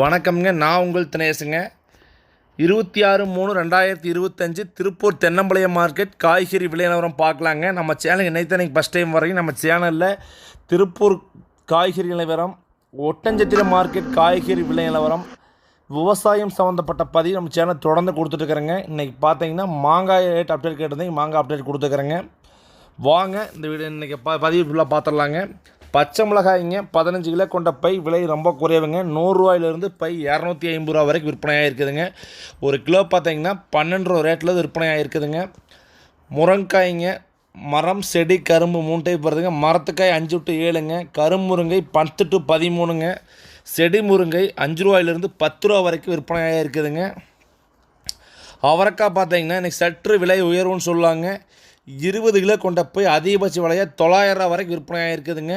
வணக்கம்ங்க. நான் உங்கள் தினேசுங்க. 26/3/2025 திருப்பூர் தென்னம்பாளையம் மார்க்கெட் காய்கறி விலை நிலவரம் பார்க்கலாங்க. நம்ம சேனல் இன்னைக்கு ஃபஸ்ட் டைம் வரைக்கும் நம்ம சேனலில் திருப்பூர் காய்கறி நிலவரம், ஒட்டஞ்சத்திரம் மார்க்கெட் காய்கறி விலை நிலவரம், விவசாயம் சம்மந்தப்பட்ட பதிவு நம்ம சேனல் தொடர்ந்து கொடுத்துட்ருக்குறேங்க. இன்றைக்கி பார்த்தீங்கன்னா மாங்காய் ரேட் அப்டேட் கேட்டிருந்தேன், மாங்காய் அப்டேட் கொடுத்துருக்குறேங்க. வாங்க இந்த வீடியோ இன்றைக்கி பதிவு ஃபுல்லாக பார்த்துடலாங்க. பச்சை மிளகாய்ங்க 15 கிலோ கொண்ட பை விலை ரொம்ப குறைவுங்க. 100 ரூபாயிலிருந்து பை 250 ரூபா வரைக்கும் விற்பனையாக இருக்குதுங்க. ஒரு கிலோ பார்த்தீங்கன்னா 12 ரூபா ரேட்டில் விற்பனையாக இருக்குதுங்க. முருங்காய்ங்க மரம் செடி கரும்பு 3 டைப் வருதுங்க. மரத்துக்காய் 5 to 7ங்க. கரும்புருங்கை 10 to 13ங்க. செடி முருங்கை 5 ரூபாயிலிருந்து 10 ரூபா வரைக்கும் விற்பனையாக இருக்குதுங்க. அவரைக்காய் பார்த்தீங்கன்னா இன்றைக்கி சற்று விலை உயர்வுன்னு சொல்லுவாங்க. 20 கிலோ கொண்ட போய் அதிகபட்ச விலையாக 900 ரூபா வரைக்கும் விற்பனையாக இருக்குதுங்க.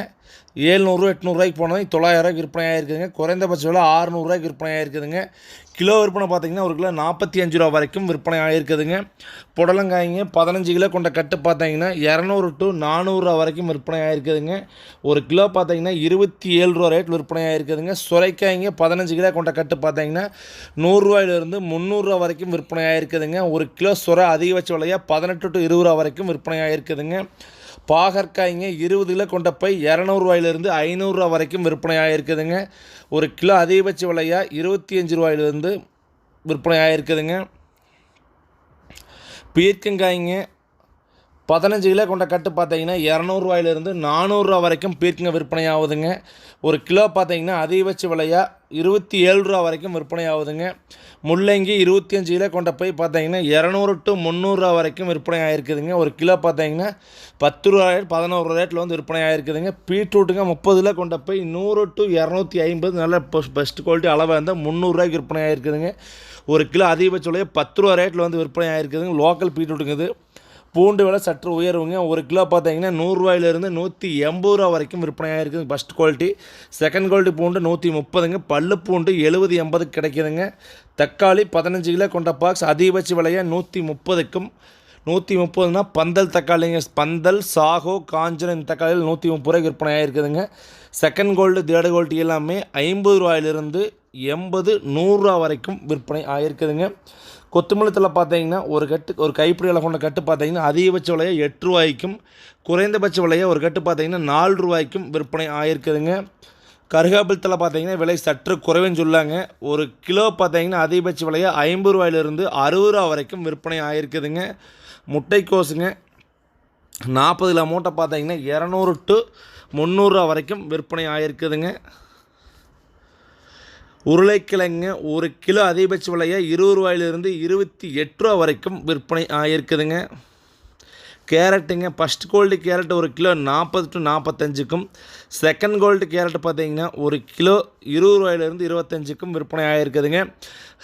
700 800 ரூபாய்க்கு போனது 900 ரூபாய்க்கு விற்பனையாக இருக்குதுங்க. குறைந்தபட்ச விலை 600 ரூபாய்க்கு விற்பனையாக இருக்குதுங்க. கிலோ விற்பனை பார்த்திங்கன்னா ஒரு கிலோ 45 ரூபா வரைக்கும் விற்பனை ஆகிருக்குதுங்க. புடலங்காய்ங்க 15 கிலோ கொண்ட கட்டு பார்த்தீங்கன்னா 200 to 400 ரூபா வரைக்கும் விற்பனை ஆகிருக்குதுங்க. ஒரு கிலோ பார்த்தீங்கன்னா 27 ரூபா ரேட் விற்பனை ஆகிருக்குதுங்க. சுரைக்காய்ங்க 15 கிலோ கொண்ட கட்டு பார்த்தீங்கன்னா 100 ரூபாயிலிருந்து 300 ரூபா வரைக்கும் விற்பனை ஆகிருக்குதுங்க. ஒரு கிலோ சுரை அதிகபட்ச விலையாக 18 to 20 ரூபா வரைக்கும் விற்பனை ஆகிருக்குதுங்க. பாகற்காய்ங்க 20 கிலோ கொண்ட பை 200 ரூபாயிலிருந்து 500 ரூபா வரைக்கும் விற்பனை ஆகிருக்குதுங்க. ஒரு கிலோ அதிகபட்ச விலையாக 25 ரூபாயிலிருந்து விற்பனை ஆகிருக்குதுங்க. பீர்க்கங்காய்ங்க 15 கிலோ கொண்ட கட்டு பார்த்தீங்கன்னா 200 ரூபாயிலிருந்து 400 ரூபா வரைக்கும் பீர்க்கங்க விற்பனை ஆகுதுங்க. ஒரு கிலோ பார்த்தீங்கன்னா அதிகபட்ச விலையாக 27 ரூபா வரைக்கும் விற்பனை ஆகுதுங்க. முள்ளங்கி 25 கிலோ கொண்ட போய் பார்த்தீங்கன்னா 200 to 300 ரூபா வரைக்கும் விற்பனை ஆகிருக்குதுங்க. ஒரு கிலோ பார்த்தீங்கன்னா 10 ரூபா 11 ரேட்டில் விற்பனை ஆகிருக்குதுங்க. பீட்ரூட்டுங்க 30 கிலோ கொண்ட போய் 100 to 250 நல்ல பெஸ்ட் குவாலிட்டி அளவாக இருந்தால் 300 ரூபாய்க்கு விற்பனை ஆகிருக்குதுங்க. ஒரு கிலோ அதிகபட்ச விலையாக 10 ரூபா ரேட்டில் விற்பனை ஆகிருக்குதுங்க. லோக்கல் பீட்ரூட்டுங்க இது. பூண்டு விலை சற்று உயர்வுங்க. ஒரு கிலோ பார்த்தீங்கன்னா 100 ரூபாயிலிருந்து 180 ரூபா வரைக்கும் விற்பனையாக இருக்குது. First quality. செகண்ட் குவாலிட்டி பூண்டு 130ங்க. பல்லு பூண்டு 70 80 கிடைக்குதுங்க. தக்காளி 15 கிலோ கொண்ட பாக்ஸ் அதிகபட்ச விலையாக 130க்கும் 130னா பந்தல் தக்காளிங்க. பந்தல் சாகோ காஞ்சனம் இந்த தக்காளியில் 130 ரூபாய்க்கு விற்பனையாக இருக்குதுங்க. செகண்ட் கோல்டு தேர்டு குவாலிட்டி எல்லாமே 50 ரூபாயிலிருந்து 80 100 ரூபா வரைக்கும் விற்பனை ஆகிருக்குதுங்க. கொத்தமல்லி தழை பார்த்தீங்கன்னா ஒரு கைப்பிடி கொண்ட கட்டு பார்த்தீங்கன்னா அதிகபட்ச விலையை 8 ரூபாய்க்கும் குறைந்தபட்ச விலையை ஒரு கட்டு பார்த்தீங்கன்னா 4 ரூபாய்க்கும் விற்பனை ஆகிருக்குதுங்க. கருகாப்பில் தழை பார்த்தீங்கன்னா விலை சற்று குறைவுன்னு சொல்லாங்க. ஒரு கிலோ பார்த்தீங்கன்னா அதிகபட்ச விலையை 50 ரூபாயிலிருந்து 60 ரூபா வரைக்கும் விற்பனை ஆகிருக்குதுங்க. முட்டைக்கோசுங்க 40 கிலோ மூட்டை பார்த்தீங்கன்னா 200 to 300 ரூபா வரைக்கும் விற்பனை ஆகிருக்குதுங்க. உருளைக்கிழங்கு ஒரு கிலோ அதிகபட்ச விலையை 20 ரூபாயிலிருந்து 28 ரூபா வரைக்கும் விற்பனை ஆகிருக்குதுங்க. கேரட்டுங்க ஃபஸ்ட் கோல்டு கேரட் ஒரு கிலோ 40 to 45க்கும் செகண்ட் கோல்டு கேரட் பார்த்தீங்கன்னா ஒரு கிலோ 20 ரூபாயிலிருந்து 25க்கும் விற்பனை ஆகிருக்குதுங்க.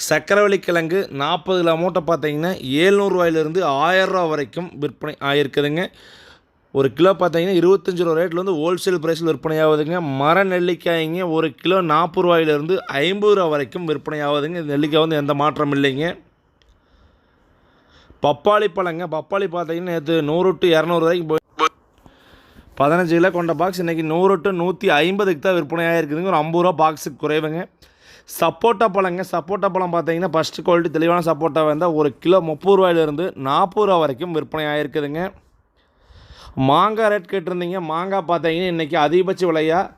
சக்கரவள்ளி கிழங்கு 40 கிலோ மூட்டை பார்த்தீங்கன்னா 700 ரூபாயிலிருந்து 1000 ரூபா வரைக்கும் விற்பனை ஆகிருக்குதுங்க. ஒரு கிலோ பார்த்தீங்கன்னா 25 ரூபா ரேட்டில் ஹோல்சேல் ப்ரைஸில் விற்பனை ஆகுதுங்க. மர நெல்லிக்காய்ங்க ஒரு கிலோ 40 ரூபாயிலிருந்து 50 ரூபா வரைக்கும் விற்பனை ஆகுதுங்க. இந்த நெல்லிக்காய் எந்த மாற்றம் இல்லைங்க. பப்பாளி பழங்க பப்பாளி பார்த்தீங்கன்னா நேற்று 100 to 200 ரூபாய்க்கு போய் 15 கிலோ கொண்ட பாக்ஸ் இன்றைக்கி 100 to 150க்கு தான் விற்பனை ஆகிருக்குதுங்க. ஒரு 50 ரூபா பாக்ஸுக்கு குறைவுங்க. சப்போட்டா பழங்க சப்போட்டா பழம் பார்த்தீங்கன்னா ஃபஸ்ட்டு குவாலிட்டி தெளிவான சப்போட்டா வந்தால் ஒரு கிலோ 30 ரூபாயிலிருந்து 40 ரூபா வரைக்கும் விற்பனை ஆகிருக்குதுங்க. மாங்காய் ரேட் கேட்டிருந்தீங்க. மாங்காய் பார்த்தீங்கன்னா இன்றைக்கி அதிகபட்ச விலையாக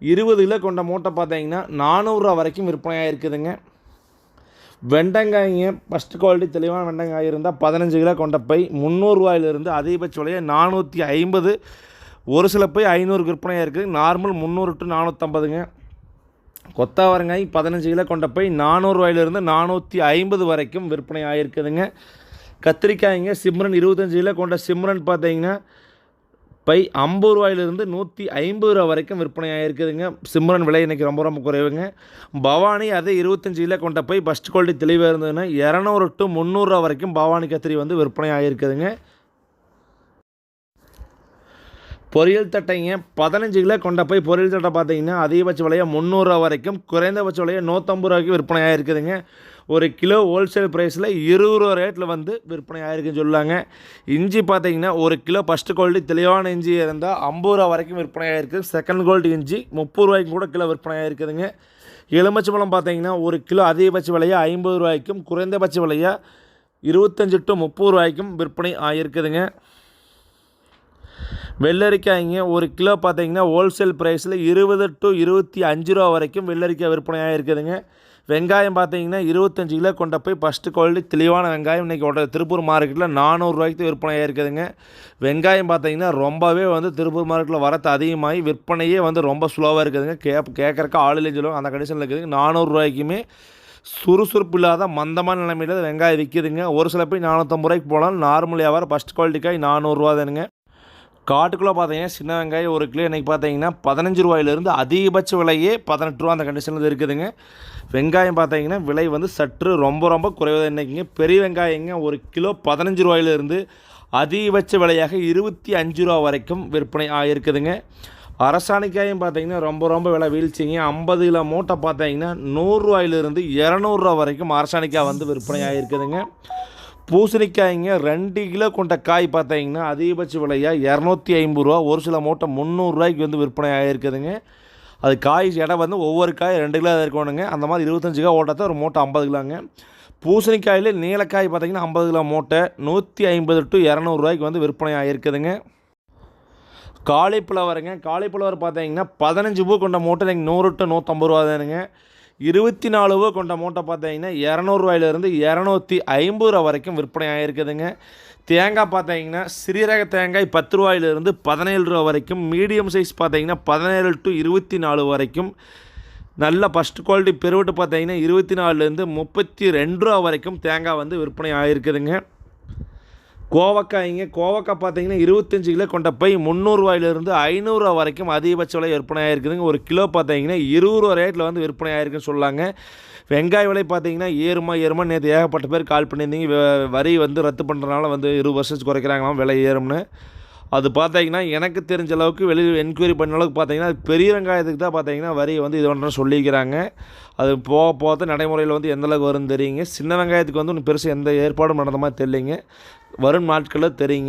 20 கிலோ கொண்ட மூட்டை பார்த்தீங்கன்னா 400 ரூபா வரைக்கும் விற்பனை ஆகிருக்குதுங்க. வெண்டங்காய்ங்க ஃபஸ்ட்டு குவாலிட்டி தெளிவான வெண்டங்காய் இருந்தால் 15 கிலோ கொண்ட பை 300 ரூபாயிலிருந்து அதிகபட்ச விலையாக 450 ஒரு சில பை 500 விற்பனையாக இருக்குது. Normal 300 to 450ங்க. கொத்தாவரங்காய் 15 கிலோ கொண்ட பை 400 ரூபாயிலிருந்து 450 வரைக்கும் விற்பனை ஆகிருக்குதுங்க. கத்திரிக்காய்ங்க சிம்ரன் 25 கிலோ கொண்ட சிம்ரன் பார்த்தீங்கன்னா பை 50 ரூபாயிலிருந்து 150 ரூபா வரைக்கும் விற்பனை ஆகிருக்குதுங்க. சிம்ரன் விலை இன்றைக்கி ரொம்ப குறைவுங்க. பவானி அதே 25 கிலோ கொண்ட போய் ஃபஸ்ட் குவாலிட்டி தெளிவாக இருந்ததுன்னா 200 to 300 ரூபா வரைக்கும் பவானி கத்திரி விற்பனை ஆகிருக்குதுங்க. பொரியல் தட்டைங்க 15 கிலோ கொண்ட போய் பொரியல் தட்டை பார்த்தீங்கன்னா அதிகபட்ச விலையாக 300 ரூபா வரைக்கும் குறைந்தபட்ச விலையாக 150 ரூபாய்க்கு விற்பனை ஆகிருக்குதுங்க. ஒரு கிலோ ஹோல்சேல் ப்ரைஸில் 20 ரூபா ரேட்டில் விற்பனை ஆகிருக்குன்னு சொல்லாங்க. இஞ்சி பார்த்தீங்கன்னா ஒரு கிலோ ஃபஸ்ட்டு குவாலிட்டி தெளிவான இஞ்சி இருந்தால் 50 ரூபா வரைக்கும் விற்பனை ஆகிருக்கு. செகண்ட் குவாலிட்டி இஞ்சி 30 ரூபாய்க்கு கூட கிலோ விற்பனை ஆகிருக்குதுங்க. எலுமிச்சம்பழம் பார்த்தீங்கன்னா ஒரு கிலோ அதிகபட்ச விலையாக 50 ரூபாய்க்கும் குறைந்தபட்ச விலையாக 25 to 30 ரூபாய்க்கும் விற்பனை ஆகிருக்குதுங்க. வெள்ளரிக்காய்ங்க ஒரு கிலோ பார்த்தீங்கன்னா ஹோல்சேல் ப்ரைஸில் 20 to 25 ரூபா வரைக்கும் வெள்ளரிக்காய் விற்பனை ஆகிருக்குதுங்க. வெங்காயம் பார்த்தீங்கன்னா 25 கிலோ கொண்ட போய் ஃபஸ்ட்டு குவாலிட்டி தெளிவான வெங்காயம் இன்றைக்கி திருப்பூர் மார்க்கெட்டில் 400 ரூபாய்க்கு விற்பனை ஆகிருக்குதுங்க. வெங்காயம் பார்த்தீங்கன்னா ரொம்பவே திருப்பூர் மார்க்கெட்டில் வரத்து அதிகமாகி விற்பனையே ரொம்ப ஸ்லோவாக இருக்குதுங்க. கேட்குறக்கு ஆள் இல்லைன்னு சொல்லுவாங்க, அந்த கண்டிஷனில் இருக்குதுங்க. 400 ரூபாய்க்குமே சுறுசுறுப்பு இல்லாத மந்தமான நிலைமையில் வெங்காயம் விற்கிதுங்க. ஒரு சில போய் 450 ரூபாய்க்கு போகலாம். நார்மல் வியாபாரம் ஃபஸ்ட் குவாலிட்டிக்காய் 400 ரூபா தானுங்க. காட்டுக்குள்ளே பார்த்தீங்கன்னா சின்ன வெங்காயம் ஒரு கிலோ இன்றைக்கி பார்த்தீங்கன்னா 15 ரூபாயிலிருந்து அதிகபட்ச விலையே 18 ரூபா அந்த கண்டிஷனில் இருக்குதுங்க. வெங்காயம் பார்த்தீங்கன்னா விலை சற்று ரொம்ப குறைவு தான் இன்றைக்கிங்க. பெரிய வெங்காயங்க ஒரு கிலோ 15 ரூபாயிலிருந்து அதிகபட்ச விலையாக 25 ரூபா வரைக்கும் விற்பனை ஆகிருக்குதுங்க. அரசாணிக்காயும் பார்த்தீங்கன்னா ரொம்ப விலை வீழ்ச்சிங்க. 50 கிலோ மூட்டை பார்த்தீங்கன்னா 100 ரூபாயிலிருந்து 200 ரூபா வரைக்கும் அரசாணிக்காய் விற்பனை ஆகிருக்குதுங்க. பூசணிக்காய்ங்க 2 கிலோ கொண்ட காய் பார்த்தீங்கன்னா அதிகபட்ச விலையாக 250 ரூபா, ஒரு சில மூட்டை 300 ரூபாய்க்கு விற்பனை ஆகிருக்குதுங்க. அது காய் எடை ஒவ்வொரு காய் 2 கிலோ இருக்கணுங்க. அந்த மாதிரி 25 கிலோ ஓட்டத்தை ஒரு மூட்டை 50 கிலோங்க. பூசணிக்காயில் நீலக்காய் பார்த்தீங்கன்னா 50 கிலோ மூட்டை 150 to 200 ரூபாய்க்கு விற்பனை ஆகிருக்குதுங்க. காலிஃப்ளவருங்க, காலிஃப்ளவர் பார்த்தீங்கன்னா 15 பூ கொண்ட மூட்டை இன்றைக்கி 100 to 150 ரூபா தானுங்க. 24 பூ கொண்ட மூட்டை பார்த்தீங்கன்னா 200 ரூபாயிலிருந்து 250 ரூபா வரைக்கும் விற்பனை ஆகிருக்குதுங்க. தேங்காய் பார்த்தீங்கன்னா சிறியரக தேங்காய் 10 ரூபாயிலிருந்து 17 ரூபா வரைக்கும், மீடியம் சைஸ் பார்த்தீங்கன்னா 17 to 24 வரைக்கும், நல்ல ஃபஸ்ட் குவாலிட்டி பெருவட்டு பார்த்தீங்கன்னா 24லேருந்து 32 ரூபா வரைக்கும் தேங்காய் விற்பனை ஆகிருக்குதுங்க. கோவக்காய்ங்க, கோவக்காய் பார்த்தீங்கன்னா 25 கிலோ கொண்ட போய் 300 ரூபாயிலிருந்து 500 ரூபா வரைக்கும் அதிகபட்ச விலை விற்பனை ஆகிருக்குதுங்க. ஒரு கிலோ பார்த்தீங்கன்னா 20 ரூபா ரேட்டில் விற்பனை ஆகிருக்குன்னு சொல்லாங்க. வெங்காய விலை பார்த்தீங்கன்னா ஏறுமா நேற்று ஏகப்பட்ட பேர் கால் பண்ணியிருந்தீங்க. வரி ரத்து பண்ணுறதுனால 20 வருஷத்துக்கு குறைக்கிறாங்களாம் விலை ஏறும்னு. அது பார்த்தீங்கன்னா எனக்கு தெரிஞ்ச அளவுக்கு வெளியில் என்கொயரி பண்ண அளவுக்கு பார்த்தீங்கன்னா அது பெரிய வெங்காயத்துக்கு தான் பார்த்தீங்கன்னா வரி இது பண்ணுறேன்னு சொல்லிக்கிறாங்க. அது போக நடைமுறையில் எந்தளவுக்கு வரும்னு தெரியுங்க. சின்ன வெங்காயத்துக்கு ஒன்றும் பெருசாக எந்த ஏற்பாடும் நடந்த மாதிரி தெரியலைங்க. வரும் நாட்களில் தெரியுங்க.